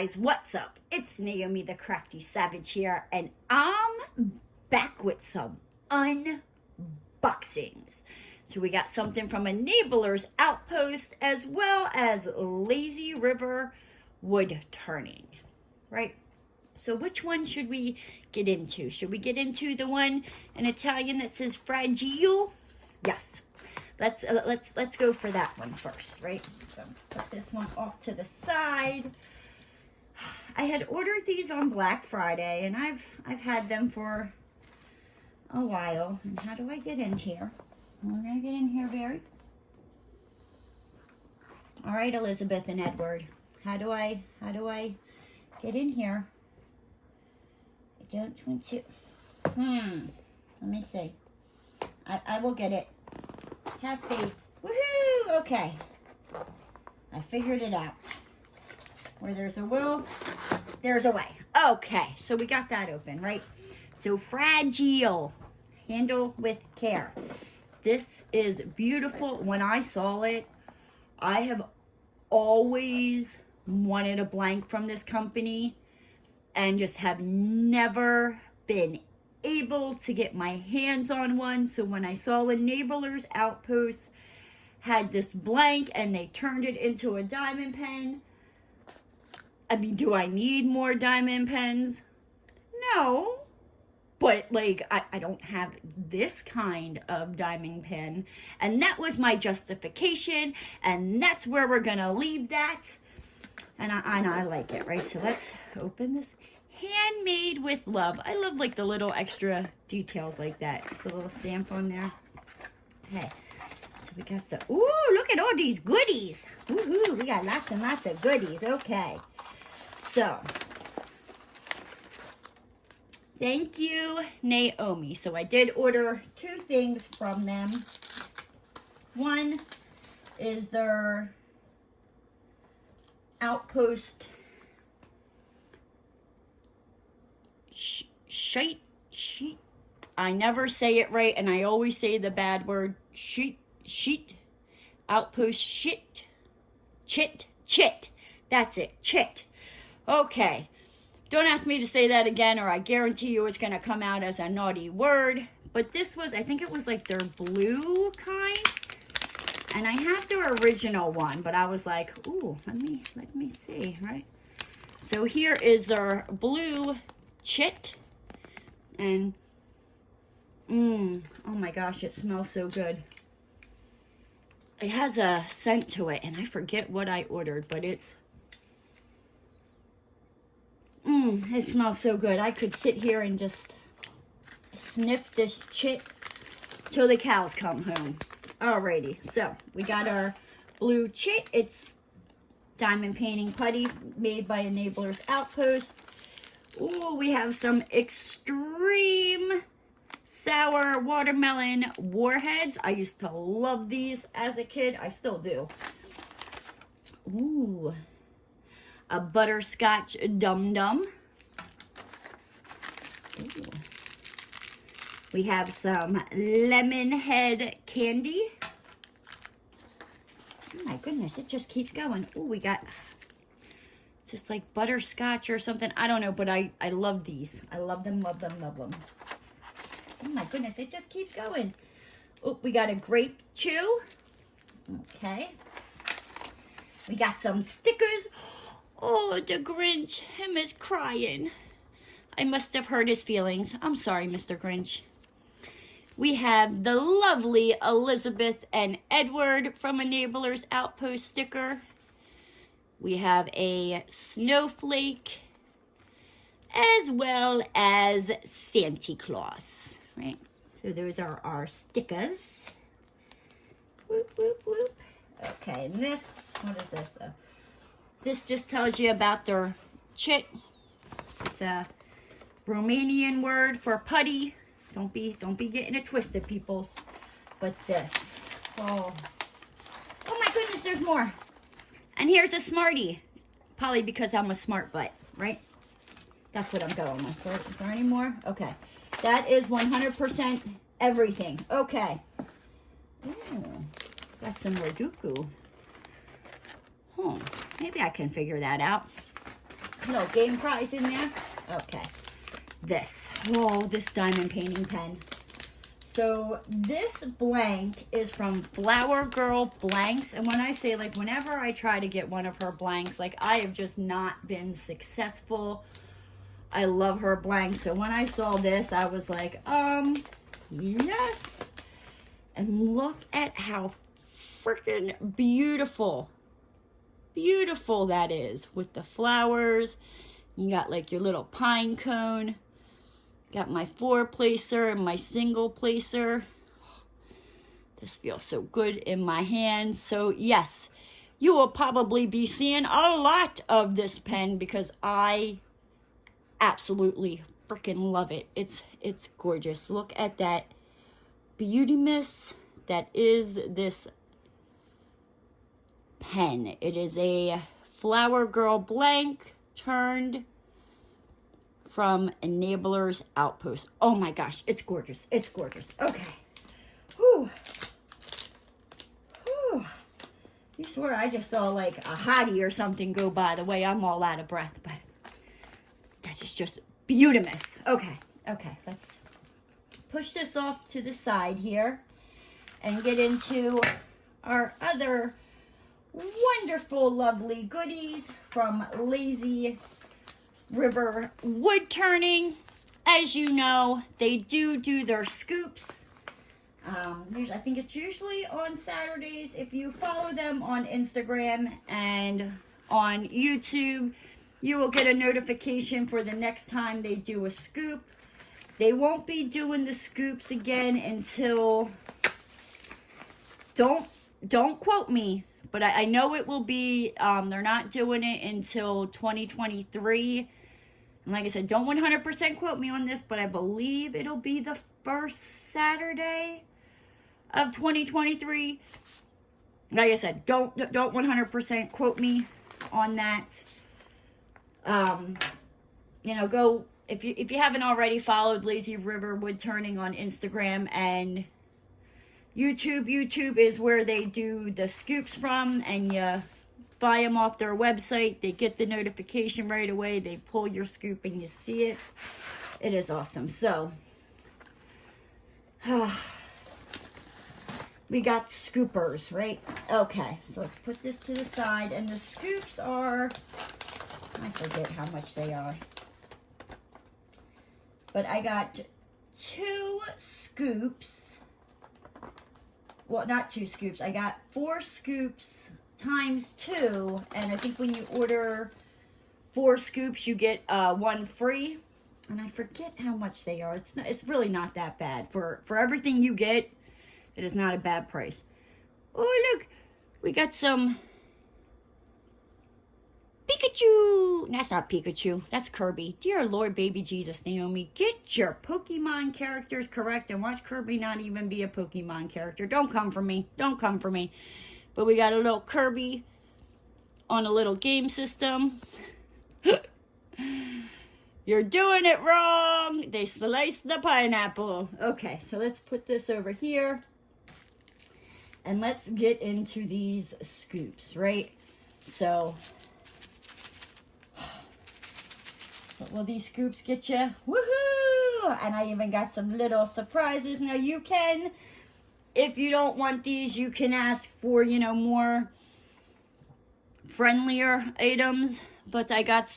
guys, what's up? It's Naomi the Crafty Savage here, and I'm back with some unboxings. So we got something from Enablers Outpost as well as Lazy River Woodturning, right? So which one should we get into? Should we get into the one in Italian that says fragile? Yes. Let's go for that one first, right? So put this one off to the side. I had ordered these on Black Friday, and I've had them for a while. And how do I get in here? We're gonna get in here, Barry. All right, Elizabeth and Edward. How do I get in here? I don't want to. Let me see. I will get it. Have faith. Woohoo! Okay. I figured it out. Where there's a will, there's a way. Okay, so we got that open, right? So fragile. Handle with care. This is beautiful. When I saw it, I have always wanted a blank from this company and just have never been able to get my hands on one. So when I saw Enablers Outpost had this blank and they turned it into a diamond pen, I mean, do I need more diamond pens? No. But like, I don't have this kind of diamond pen, and that was my justification, and that's where we're gonna leave that. And I like it, right? So let's open this. Handmade with love. I love like the little extra details like that. Just a little stamp on there. Okay, so we got some. Ooh, look at all these goodies. Woohoo! We got lots and lots of goodies. Okay, so thank you, Naomi. So I did order 2 things from them. One is their Outpost sheet. I never say it right, and I always say the bad word. Sheet. Outpost Chit. That's it. Chit. Okay. Don't ask me to say that again, or I guarantee you it's going to come out as a naughty word. But this was, I think it was like their blue kind. And I have their original one, but I was like, ooh, let me see, right? So here is their blue Chit. And, oh my gosh, it smells so good. It has a scent to it, and I forget what I ordered, but it smells so good. I could sit here and just sniff this Chit till the cows come home. Alrighty, so we got our blue Chit. It's diamond painting putty made by Enablers Outpost. Ooh, we have some extreme sour watermelon warheads. I used to love these as a kid. I still do. Ooh, a butterscotch dum-dum. We have some lemon head candy. Oh my goodness, it just keeps going. Oh, we got just like butterscotch or something. I don't know, but I love these. I love them, love them, love them. Oh my goodness, it just keeps going. Oh, we got a grape chew. Okay. We got some stickers. Oh, the Grinch, him is crying. I must have hurt his feelings. I'm sorry, Mr. Grinch. We have the lovely Elizabeth and Edward from Enablers Outpost sticker. We have a snowflake, as well as Santa Claus, right? So those are our stickers. Whoop, whoop, whoop. Okay, and this, what is this? This just tells you about their Chit. It's a Romanian word for putty. Don't be getting it twisted, peoples. But this, oh my goodness, there's more. And here's a Smartie, probably because I'm a smart butt, right? That's what I'm going with. Is there any more? Okay, that is 100% everything. Okay. Ooh, got some Roduku. Maybe I can figure that out. No game prize in there. Okay. This. Whoa, this diamond painting pen. So this blank is from Flower Girl Blanks. And when I say, like, whenever I try to get one of her blanks, like, I have just not been successful. I love her blanks. So when I saw this, I was like, yes. And look at how freaking beautiful that is with the flowers. You got like your little pine cone. Got my 4-placer and my single placer. This feels so good in my hand. So yes, you will probably be seeing a lot of this pen because I absolutely freaking love it. It's gorgeous. Look at that beautiness that is this pen. It is a Flower Girl blank turned from Enablers Outpost. Oh my gosh, it's gorgeous. It's gorgeous. Okay. Whew. Whew. You swear I just saw like a hottie or something go by. The way I'm all out of breath, but that is just beautimous. Okay. Okay, let's push this off to the side here and get into our other wonderful, lovely goodies from Lazy River Woodturning. As you know, they do their scoops. I think it's usually on Saturdays. If you follow them on Instagram and on YouTube, you will get a notification for the next time they do a scoop. They won't be doing the scoops again until, don't quote me, but I know it will be, they're not doing it until 2023. And like I said, don't 100% quote me on this, but I believe it'll be the first Saturday of 2023. Like I said, don't 100% quote me on that. You know, go, if you haven't already followed Lazy River Woodturning on Instagram and YouTube. YouTube is where they do the scoops from, and you buy them off their website. They get the notification right away. They pull your scoop and you see it. It is awesome. So, we got scoopers, right? Okay, so let's put this to the side. And the scoops are, I forget how much they are. But I got 2 scoops. Well, not 2 scoops. I got 4 scoops times 2. And I think when you order 4 scoops, you get 1 free. And I forget how much they are. It's really not that bad. For everything you get, it is not a bad price. Oh, look. We got some Pikachu. That's not Pikachu. That's Kirby. Dear Lord, baby Jesus, Naomi, get your Pokemon characters correct and watch Kirby not even be a Pokemon character. Don't come for me. Don't come for me. But we got a little Kirby on a little game system. You're doing it wrong. They sliced the pineapple. Okay, so let's put this over here. And let's get into these scoops, right? So, what will these scoops get you? Woohoo! And I even got some little surprises. Now you can, if you don't want these, you can ask for, you know, more friendlier items. But I got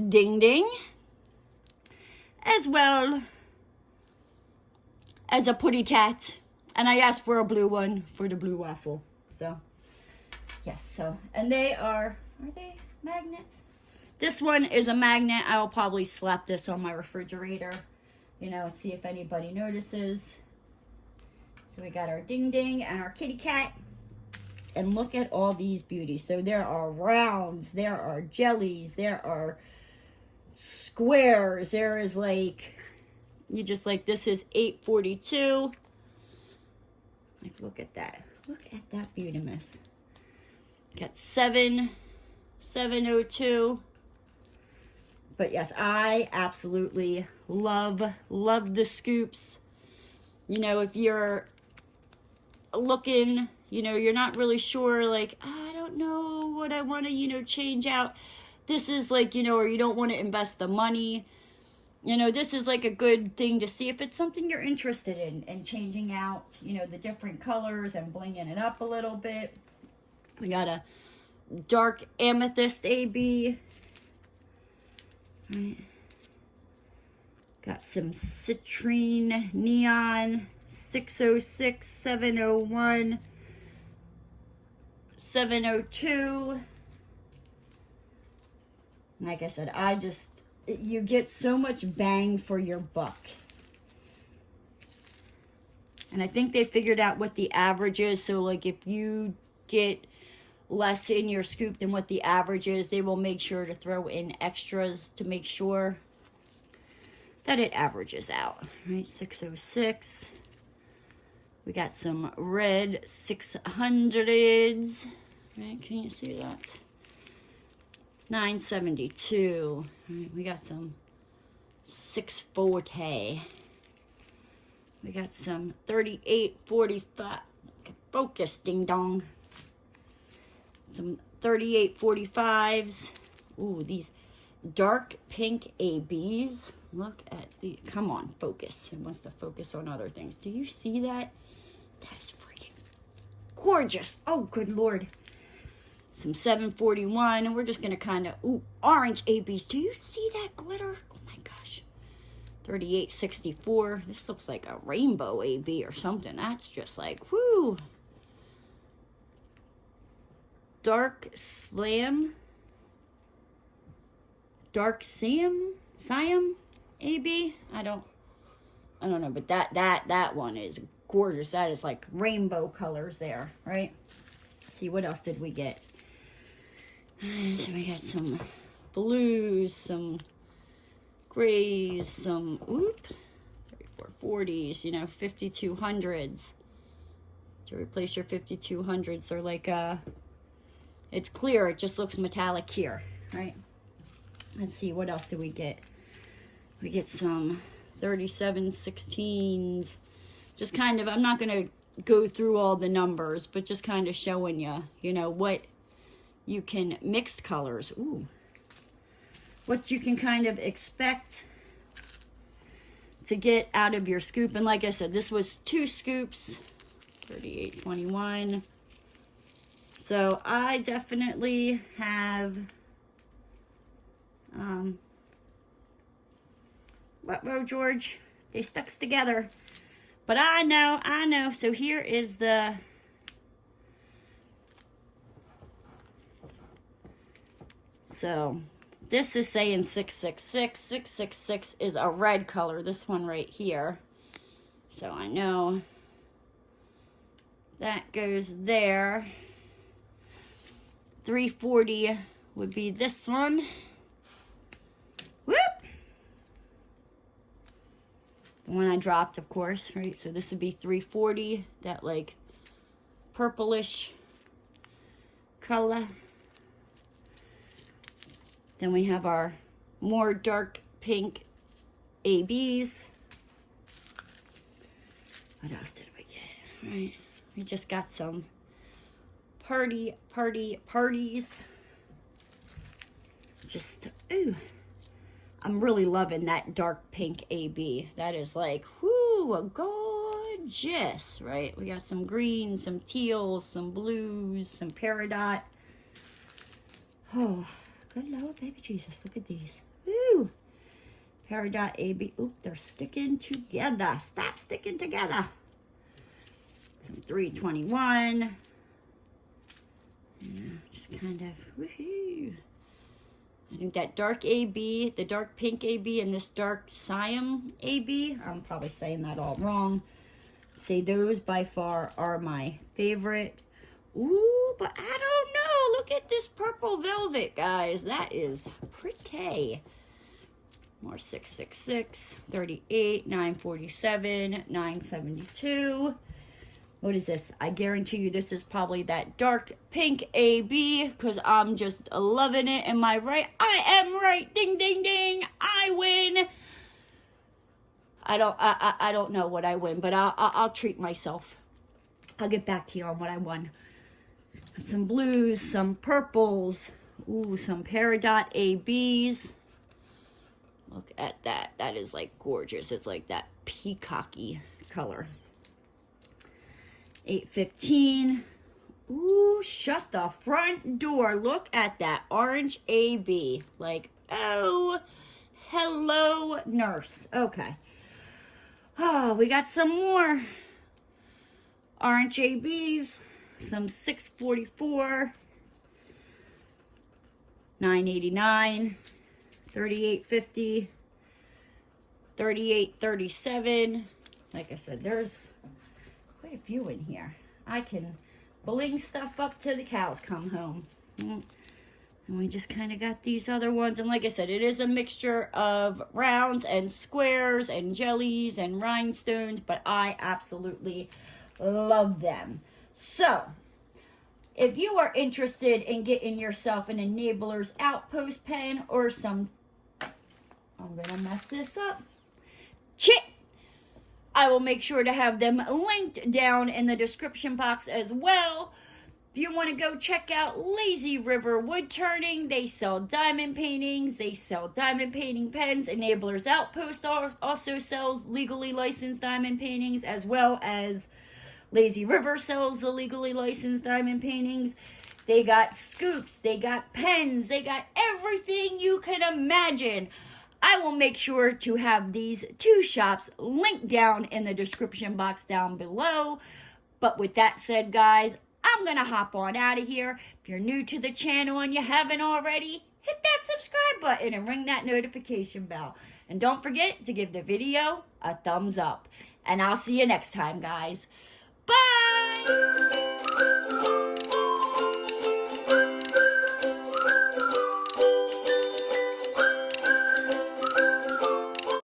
Ding Ding, as well as a Putty Tat. And I asked for a blue one for the blue waffle. So, yes, so, and they are they magnets? This one is a magnet. I'll probably slap this on my refrigerator, you know, and see if anybody notices. So we got our Ding Ding and our kitty cat. And look at all these beauties. So there are rounds, there are jellies, there are squares. There is like, you just like, this is $8.42. Like, look at that. Look at that beautiness. Got 7.02. But yes, I absolutely love the scoops. You know, if you're looking, you know, you're not really sure, like, I don't know what I want to, you know, change out. this is like, you know, or you don't want to invest the money, you know, this is like a good thing to see if it's something you're interested in, and changing out, you know, the different colors and blinging it up a little bit. We got a dark amethyst AB. Right. Got some citrine neon, 606, 701, 702. Like I said, you get so much bang for your buck. And I think they figured out what the average is. So like if you get less in your scoop than what the average is, they will make sure to throw in extras to make sure that it averages out. Right, 606. We got some red 600s. Right, can you see that? 972. Right, we got some 640. We got some 3845. Focus, ding dong. Some 3845s. Ooh, these dark pink ABs. Look at the, come on, focus. It wants to focus on other things. Do you see that? That is freaking gorgeous. Oh, good Lord. Some 741, and we're just going to kind of, ooh, orange ABs. Do you see that glitter? Oh my gosh. 3864. This looks like a rainbow AB or something. That's just like, whoo. Dark Slam. Dark Siam AB. I don't know, but that one is gorgeous. That is like rainbow colors there, right? Let's see, what else did we get? So we got some blues, some grays, some 3440s, you know, 5200s. To replace your 5200s, they're like it's clear, it just looks metallic here, right? Let's see, what else do we get? We get some 3716s. Just kind of, I'm not going to go through all the numbers, but just kind of showing you, you know, what you can, mixed colors. Ooh. What you can kind of expect to get out of your scoop. And like I said, this was 2 scoops, 3821. So I definitely have, what row, George? They stuck together. But I know. So here is the, so this is saying 666. 666 is a red color, this one right here. So I know that goes there. 340 would be this one. Whoop! The one I dropped, of course, right? So this would be 340, that like purplish color. Then we have our more dark pink ABs. What else did we get? Right, we just got some parties. Just, ooh. I'm really loving that dark pink AB. That is like, whoo, gorgeous, right? We got some greens, some teals, some blues, some peridot. Oh, good Lord, baby Jesus, look at these. Woo! Peridot AB. Oop, they're sticking together. Stop sticking together. Some 321. Yeah, just kind of, woohoo. I think that dark AB, the dark pink AB, and this dark Siam AB, I'm probably saying that all wrong. Say those by far are my favorite. Ooh, but I don't know. Look at this purple velvet, guys. That is pretty. More 666, 38, 947, 972. What is this? I guarantee you this is probably that dark pink AB, because I'm just loving it. Am I right? I am right. Ding, ding, ding. I win. I don't know what I win, but I'll treat myself. I'll get back to you on what I won. Some blues, some purples. Ooh, some Peridot ABs. Look at that. That is like gorgeous. It's like that peacocky color. 815. Ooh, shut the front door. Look at that orange AB. Like, oh, hello, nurse. Okay. Oh, we got some more orange ABs. Some 644. 989. 3850. 3837. Like I said, there's quite a few in here. I can bling stuff up till the cows come home. And we just kind of got these other ones. And like I said, it is a mixture of rounds and squares and jellies and rhinestones, but I absolutely love them. So, if you are interested in getting yourself an Enablers Outpost pen or some, I'm going to mess this up, Chit, I will make sure to have them linked down in the description box as well. If you want to go check out Lazy River Woodturning, they sell diamond paintings, they sell diamond painting pens. Enablers Outpost also sells legally licensed diamond paintings, as well as Lazy River sells the legally licensed diamond paintings. They got scoops, they got pens, they got everything you can imagine. I will make sure to have these two shops linked down in the description box down below. But with that said, guys, I'm going to hop on out of here. If you're new to the channel and you haven't already, hit that subscribe button and ring that notification bell. And don't forget to give the video a thumbs up. And I'll see you next time, guys. Bye!